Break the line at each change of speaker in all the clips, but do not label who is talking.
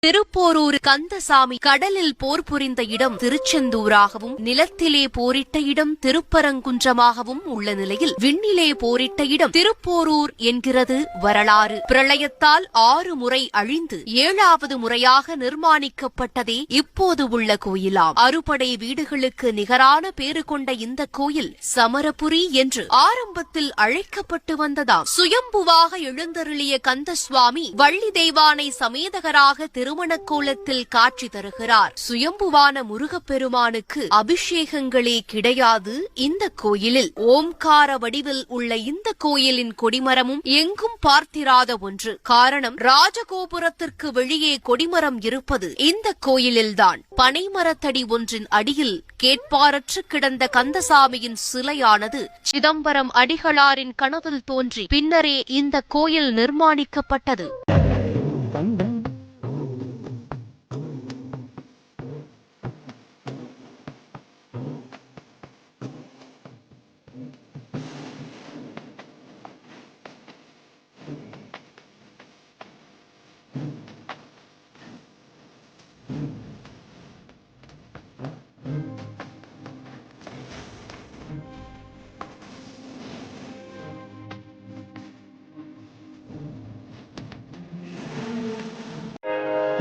திருப்போரூர் கந்தசாமி கடலில் போர் புரிந்த இடம் திருச்செந்தூராகவும் நிலத்திலே போரிட்ட இடம் திருப்பரங்குன்றமாகவும் உள்ள நிலையில் விண்ணிலே போரிட்ட இடம் திருப்போரூர் என்கிறது வரலாறு. பிரளயத்தால் 6 முறை அழிந்து 7வது முறையாக நிர்மாணிக்கப்பட்டதே இப்போது உள்ள கோயிலாம். அறுபடை வீடுகளுக்கு நிகரான பேறு கொண்ட இந்த கோயில் சமரபுரி என்று ஆரம்பத்தில் அழைக்கப்பட்டு வந்ததாம். சுயம்புவாக எழுந்தருளிய கந்தசுவாமி வள்ளி தெய்வானை சமேதகராக திருமண கோலத்தில் காட்சி தருகிறார். சுயம்புவான முருகப்பெருமானுக்கு அபிஷேகங்களே கிடையாது. இந்த கோயிலில் ஓம்கார வடிவில் உள்ள இந்த கோயிலின் கொடிமரமும் எங்கும் பார்த்திராத ஒன்று. காரணம், ராஜகோபுரத்திற்கு வெளியே கொடிமரம் இருப்பது இந்த கோயிலில்தான். பனைமரத்தடி ஒன்றின் அடியில் கேட்பாரற்று கிடந்த கந்தசாமியின் சிலையானது சிதம்பரம் அடிகளாரின் கனவில் தோன்றி பின்னரே இந்த கோயில் நிர்மாணிக்கப்பட்டது.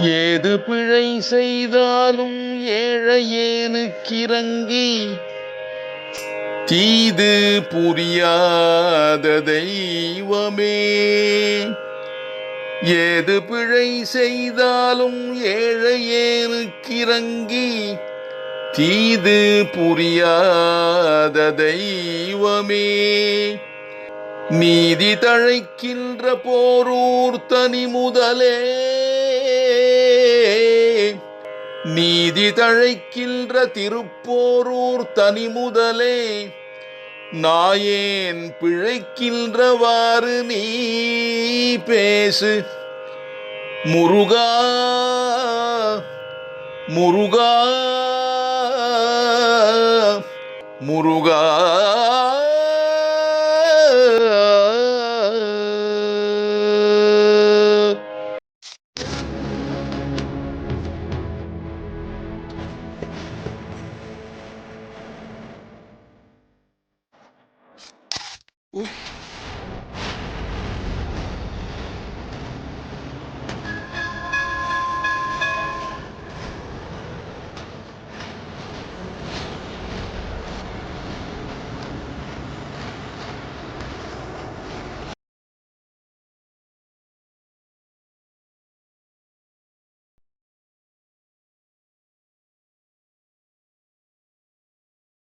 ஏது பிழை செய்தாலும் ஏழையேனுக்கிறங்கி தீது புரியாத தெய்வமே. ஏது பிழை செய்தாலும் ஏழையேனுக்கிறங்கி தீது புரியாத தெய்வமே. நீதி தழைக்கின்ற போரூர் தனி முதலே, நீதி தழைக்கின்ற திருப்போரூர் தனி முதலே, நாயேன் பிழைக்கின்றவாறு நீ பேசு முருகா முருகா முருகா.
Ooh.